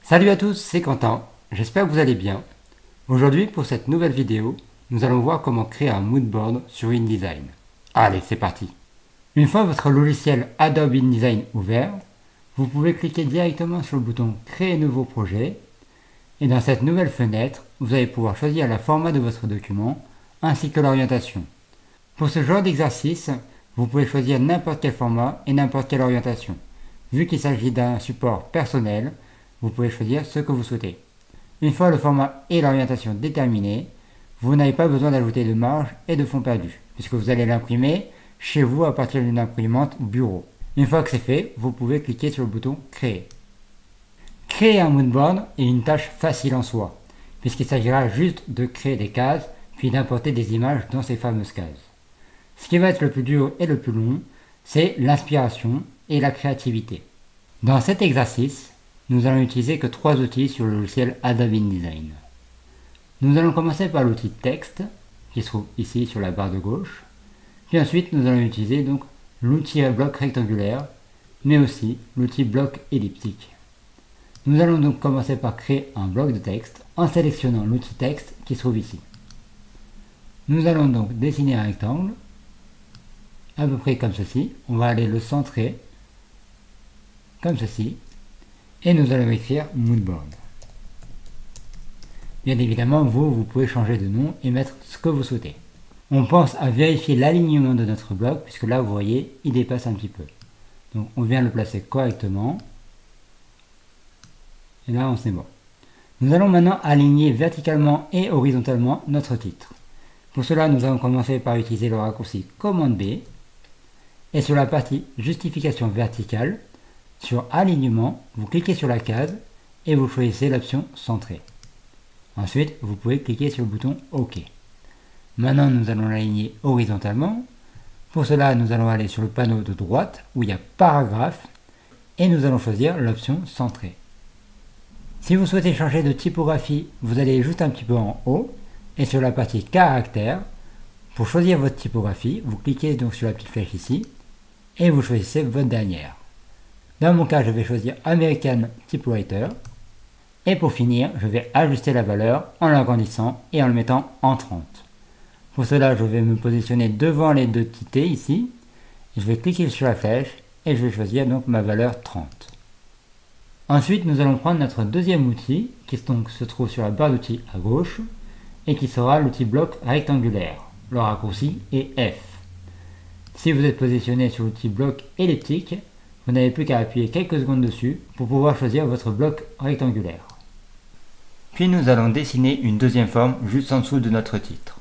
Salut à tous, c'est Quentin, j'espère que vous allez bien. Aujourd'hui, pour cette nouvelle vidéo, nous allons voir comment créer un moodboard sur InDesign. Allez, c'est parti. Une fois votre logiciel Adobe InDesign ouvert, vous pouvez cliquer directement sur le bouton Créer nouveau projet et dans cette nouvelle fenêtre, vous allez pouvoir choisir le format de votre document ainsi que l'orientation. Pour ce genre d'exercice, vous pouvez choisir n'importe quel format et n'importe quelle orientation. Vu qu'il s'agit d'un support personnel, vous pouvez choisir ce que vous souhaitez. Une fois le format et l'orientation déterminés, vous n'avez pas besoin d'ajouter de marge et de fond perdu, puisque vous allez l'imprimer chez vous à partir d'une imprimante bureau. Une fois que c'est fait, vous pouvez cliquer sur le bouton Créer. Créer un moodboard est une tâche facile en soi, puisqu'il s'agira juste de créer des cases, puis d'importer des images dans ces fameuses cases. Ce qui va être le plus dur et le plus long, c'est l'inspiration et la créativité. Dans cet exercice, nous allons utiliser que 3 outils sur le logiciel Adobe InDesign. Nous allons commencer par l'outil texte, qui se trouve ici sur la barre de gauche. Puis ensuite, nous allons utiliser donc l'outil bloc rectangulaire, mais aussi l'outil bloc elliptique. Nous allons donc commencer par créer un bloc de texte en sélectionnant l'outil texte qui se trouve ici. Nous allons donc dessiner un rectangle, à peu près comme ceci. On va aller le centrer, comme ceci. Et nous allons écrire Moodboard. Bien évidemment, vous pouvez changer de nom et mettre ce que vous souhaitez. On pense à vérifier l'alignement de notre bloc, puisque là, vous voyez, il dépasse un petit peu. Donc, on vient le placer correctement. Et là, on s'est bon. Nous allons maintenant aligner verticalement et horizontalement notre titre. Pour cela, nous allons commencer par utiliser le raccourci Commande B. Et sur la partie Justification verticale, sur Alignement, vous cliquez sur la case et vous choisissez l'option Centrer. Ensuite, vous pouvez cliquer sur le bouton OK. Maintenant, nous allons l'aligner horizontalement. Pour cela, nous allons aller sur le panneau de droite où il y a Paragraphe et nous allons choisir l'option Centrer. Si vous souhaitez changer de typographie, vous allez juste un petit peu en haut et sur la partie Caractères, pour choisir votre typographie, vous cliquez donc sur la petite flèche ici et vous choisissez votre dernière. Dans mon cas, je vais choisir American Typewriter. Et pour finir, je vais ajuster la valeur en l'agrandissant et en le mettant en 30. Pour cela, je vais me positionner devant les deux petits T ici. Je vais cliquer sur la flèche et je vais choisir donc ma valeur 30. Ensuite, nous allons prendre notre deuxième outil qui donc se trouve sur la barre d'outils à gauche et qui sera l'outil bloc rectangulaire. Le raccourci est F. Si vous êtes positionné sur l'outil bloc elliptique, vous n'avez plus qu'à appuyer quelques secondes dessus pour pouvoir choisir votre bloc rectangulaire. Puis nous allons dessiner une deuxième forme juste en dessous de notre titre.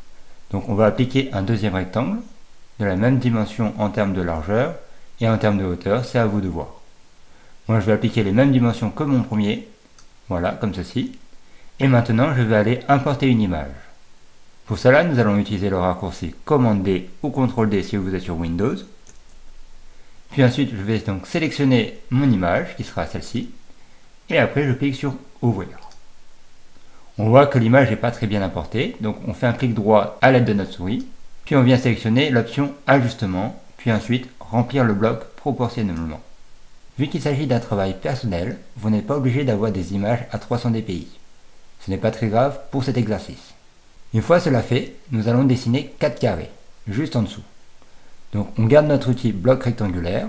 Donc on va appliquer un deuxième rectangle de la même dimension en termes de largeur et en termes de hauteur, c'est à vous de voir. Moi je vais appliquer les mêmes dimensions que mon premier, voilà comme ceci. Et maintenant je vais aller importer une image. Pour cela nous allons utiliser le raccourci Commande D ou CTRL D si vous êtes sur Windows. Puis ensuite, je vais donc sélectionner mon image, qui sera celle-ci, et après je clique sur Ouvrir. On voit que l'image n'est pas très bien importée, donc on fait un clic droit à l'aide de notre souris, puis on vient sélectionner l'option Ajustement, puis ensuite remplir le bloc proportionnellement. Vu qu'il s'agit d'un travail personnel, vous n'êtes pas obligé d'avoir des images à 300 dpi. Ce n'est pas très grave pour cet exercice. Une fois cela fait, nous allons dessiner 4 carrés, juste en dessous. Donc on garde notre outil bloc rectangulaire,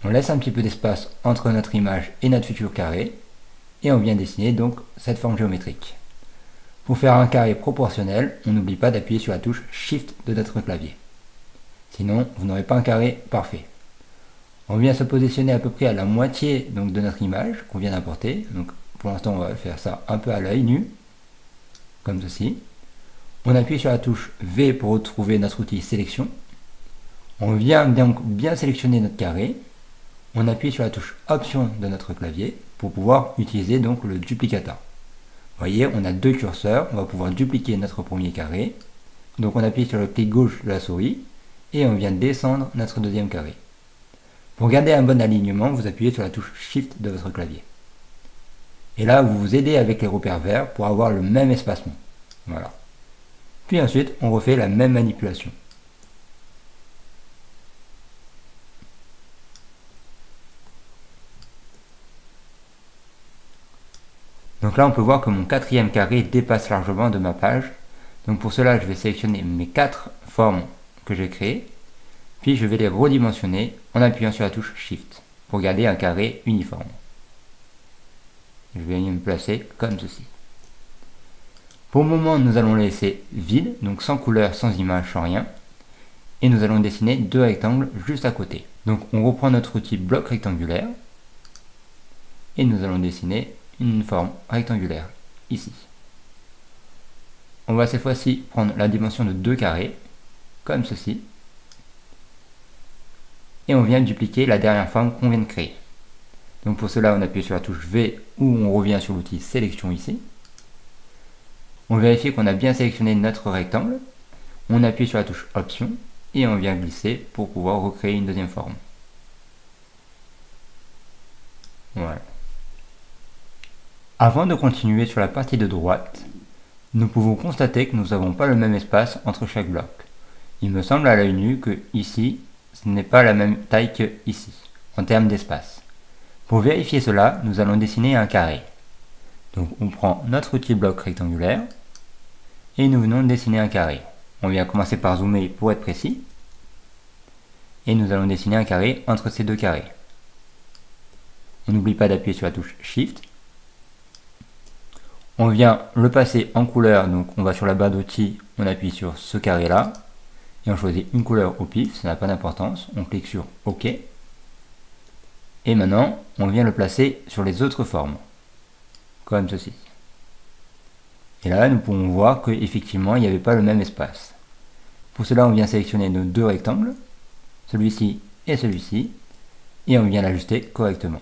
on laisse un petit peu d'espace entre notre image et notre futur carré, et on vient dessiner donc cette forme géométrique. Pour faire un carré proportionnel, on n'oublie pas d'appuyer sur la touche Shift de notre clavier. Sinon, vous n'aurez pas un carré parfait. On vient se positionner à peu près à la moitié donc, de notre image qu'on vient d'importer. Donc pour l'instant, on va faire ça un peu à l'œil nu, comme ceci. On appuie sur la touche V pour retrouver notre outil Sélection. On vient donc bien sélectionner notre carré. On appuie sur la touche Option de notre clavier pour pouvoir utiliser donc le duplicata. Vous voyez, on a deux curseurs. On va pouvoir dupliquer notre premier carré. Donc on appuie sur le clic gauche de la souris et on vient descendre notre deuxième carré. Pour garder un bon alignement, vous appuyez sur la touche Shift de votre clavier. Et là, vous vous aidez avec les repères verts pour avoir le même espacement. Voilà. Puis ensuite, on refait la même manipulation. Donc là on peut voir que mon quatrième carré dépasse largement de ma page. Donc pour cela je vais sélectionner mes 4 formes que j'ai créées, puis je vais les redimensionner en appuyant sur la touche Shift pour garder un carré uniforme. Je vais me placer comme ceci. Pour le moment nous allons laisser vide, donc sans couleur, sans image, sans rien. Et nous allons dessiner 2 rectangles juste à côté. Donc on reprend notre outil bloc rectangulaire et nous allons dessiner une forme rectangulaire ici. On va cette fois-ci prendre la dimension de 2 carrés, comme ceci, et on vient dupliquer la dernière forme qu'on vient de créer. Donc pour cela on appuie sur la touche V ou on revient sur l'outil sélection ici. On vérifie qu'on a bien sélectionné notre rectangle, on appuie sur la touche option et on vient glisser pour pouvoir recréer une deuxième forme. Voilà. Avant de continuer sur la partie de droite, nous pouvons constater que nous n'avons pas le même espace entre chaque bloc. Il me semble à l'œil nu que ici, ce n'est pas la même taille que ici, en termes d'espace. Pour vérifier cela, nous allons dessiner un carré. Donc on prend notre outil bloc rectangulaire et nous venons de dessiner un carré. On vient commencer par zoomer pour être précis. Et nous allons dessiner un carré entre ces 2 carrés. On n'oublie pas d'appuyer sur la touche Shift. On vient le passer en couleur, donc on va sur la barre d'outils, on appuie sur ce carré là. Et on choisit une couleur au pif, ça n'a pas d'importance. On clique sur OK. Et maintenant, on vient le placer sur les autres formes. Comme ceci. Et là, nous pouvons voir qu'effectivement, il n'y avait pas le même espace. Pour cela, on vient sélectionner nos 2 rectangles, celui-ci et celui-ci, et on vient l'ajuster correctement.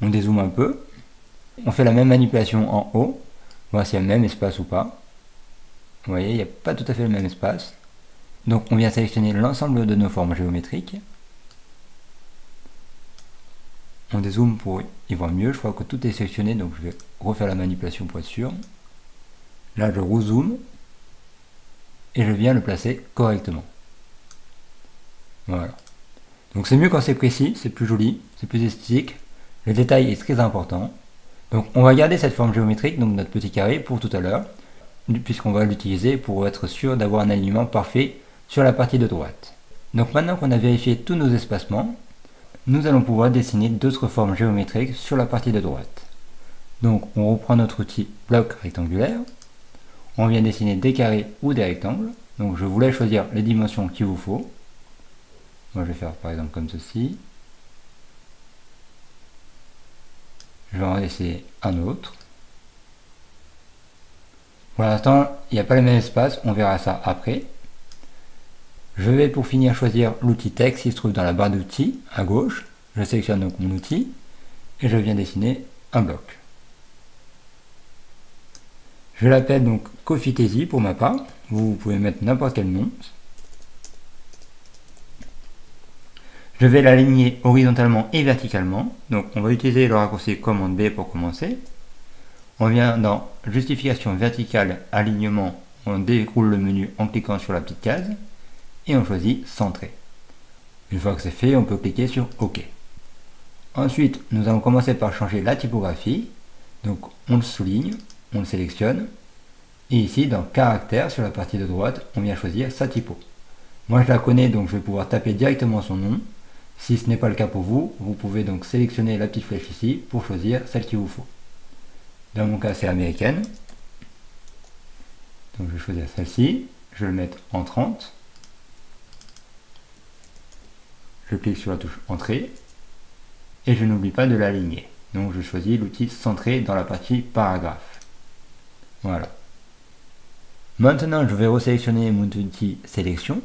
On dézoome un peu, on fait la même manipulation en haut, voir s'il y a le même espace ou pas. Vous voyez, il n'y a pas tout à fait le même espace. Donc on vient sélectionner l'ensemble de nos formes géométriques. On dézoome pour y voir mieux, je crois que tout est sélectionné, donc je vais refaire la manipulation pour être sûr. Là je rezoome, et je viens le placer correctement. Voilà. Donc c'est mieux quand c'est précis, c'est plus joli, c'est plus esthétique. Le détail est très important. Donc on va garder cette forme géométrique, donc notre petit carré, pour tout à l'heure, puisqu'on va l'utiliser pour être sûr d'avoir un alignement parfait sur la partie de droite. Donc maintenant qu'on a vérifié tous nos espacements, nous allons pouvoir dessiner d'autres formes géométriques sur la partie de droite. Donc on reprend notre outil bloc rectangulaire, on vient dessiner des carrés ou des rectangles, donc je vous laisse choisir les dimensions qu'il vous faut. Moi je vais faire par exemple comme ceci. Je vais en laisser un autre. Pour l'instant, il n'y a pas le même espace, on verra ça après. Je vais pour finir choisir l'outil texte qui se trouve dans la barre d'outils à gauche. Je sélectionne donc mon outil et je viens dessiner un bloc. Je l'appelle donc Cofitesi pour ma part. Vous pouvez mettre n'importe quel nom. Je vais l'aligner horizontalement et verticalement. Donc on va utiliser le raccourci commande B pour commencer. On vient dans justification verticale, alignement, on déroule le menu en cliquant sur la petite case et on choisit centrer. Une fois que c'est fait, on peut cliquer sur OK. Ensuite, nous allons commencer par changer la typographie. Donc on le souligne, on le sélectionne et ici dans caractère sur la partie de droite, on vient choisir sa typo. Moi je la connais donc je vais pouvoir taper directement son nom. Si ce n'est pas le cas pour vous, vous pouvez donc sélectionner la petite flèche ici pour choisir celle qu'il vous faut. Dans mon cas, c'est américaine. Donc, je vais choisir celle-ci. Je vais le mettre en 30. Je clique sur la touche Entrée. Et je n'oublie pas de l'aligner. Donc, je choisis l'outil Centrer dans la partie Paragraphe. Voilà. Maintenant, je vais resélectionner mon outil Sélection.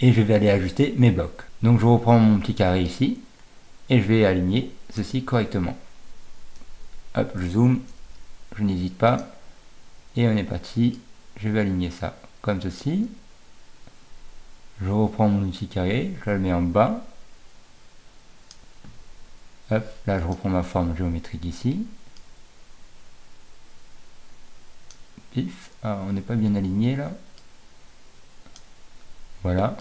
Et je vais aller ajuster mes blocs. Donc, je reprends mon petit carré ici. Et je vais aligner ceci correctement. Hop, je zoome, je n'hésite pas, et on est parti. Je vais aligner ça comme ceci. Je reprends mon outil carré, je le mets en bas. Hop, là je reprends ma forme géométrique ici. Pif, ah, on n'est pas bien aligné là. Voilà.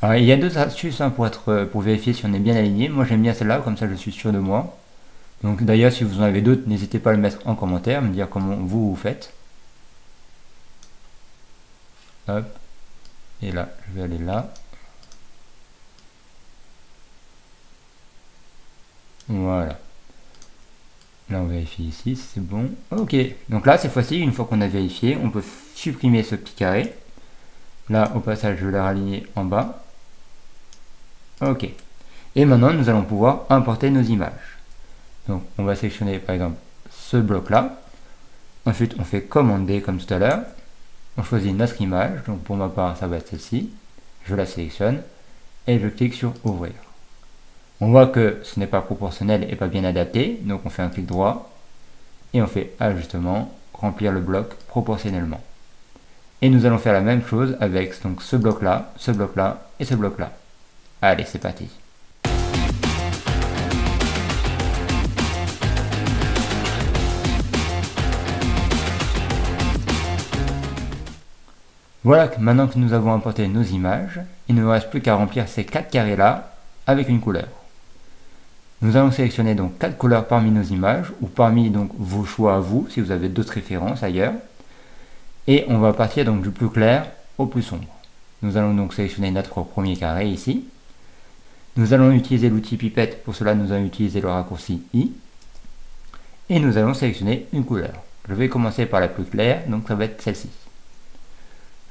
Alors, il y a deux astuces hein, pour vérifier si on est bien aligné. Moi j'aime bien celle-là, comme ça je suis sûr de moi. Donc d'ailleurs si vous en avez d'autres, n'hésitez pas à le mettre en commentaire, me dire comment vous faites. Hop. Et là, je vais aller là. Voilà. Là on vérifie ici, c'est bon. Ok, donc là cette fois-ci, une fois qu'on a vérifié, on peut supprimer ce petit carré. Là au passage je vais le raligner en bas. Ok. Et maintenant nous allons pouvoir importer nos images. Donc on va sélectionner par exemple ce bloc là. Ensuite on fait commande D comme tout à l'heure. On choisit notre image, donc pour ma part ça va être celle-ci. Je la sélectionne et je clique sur ouvrir. On voit que ce n'est pas proportionnel et pas bien adapté, donc on fait un clic droit et on fait ajustement, remplir le bloc proportionnellement. Et nous allons faire la même chose avec donc ce bloc-là et ce bloc-là. Allez, c'est parti. Voilà, maintenant que nous avons importé nos images, il ne nous reste plus qu'à remplir ces 4 carrés-là avec une couleur. Nous allons sélectionner donc 4 couleurs parmi nos images, ou parmi donc vos choix à vous, si vous avez d'autres références ailleurs. Et on va partir donc du plus clair au plus sombre. Nous allons donc sélectionner notre premier carré ici. Nous allons utiliser l'outil pipette, pour cela nous allons utiliser le raccourci I. Et nous allons sélectionner une couleur. Je vais commencer par la plus claire, donc ça va être celle-ci.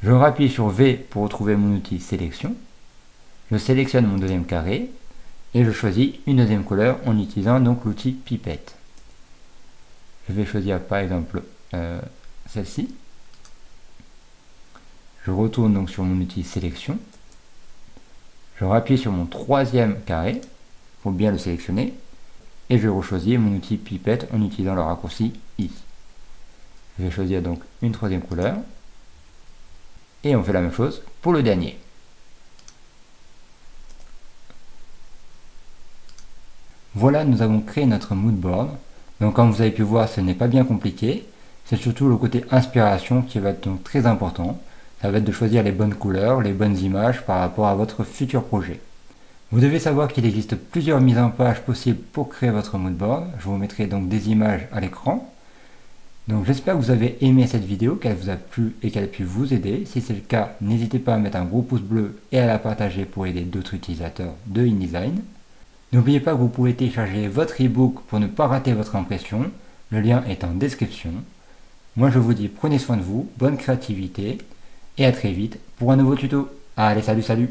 Je rappuie sur V pour retrouver mon outil sélection. Je sélectionne mon deuxième carré et je choisis une deuxième couleur en utilisant donc l'outil pipette. Je vais choisir par exemple celle-ci. Je retourne donc sur mon outil sélection. Je rappuie sur mon troisième carré pour bien le sélectionner et je rechoisis mon outil pipette en utilisant le raccourci I. Je vais choisir donc une troisième couleur. Et on fait la même chose pour le dernier. Voilà, nous avons créé notre mood board. Donc comme vous avez pu voir, ce n'est pas bien compliqué. C'est surtout le côté inspiration qui va être donc très important. Ça va être de choisir les bonnes couleurs, les bonnes images par rapport à votre futur projet. Vous devez savoir qu'il existe plusieurs mises en page possibles pour créer votre mood board. Je vous mettrai donc des images à l'écran. Donc j'espère que vous avez aimé cette vidéo, qu'elle vous a plu et qu'elle a pu vous aider. Si c'est le cas, n'hésitez pas à mettre un gros pouce bleu et à la partager pour aider d'autres utilisateurs de InDesign. N'oubliez pas que vous pouvez télécharger votre ebook pour ne pas rater votre impression. Le lien est en description. Moi je vous dis prenez soin de vous, bonne créativité et à très vite pour un nouveau tuto. Allez, salut!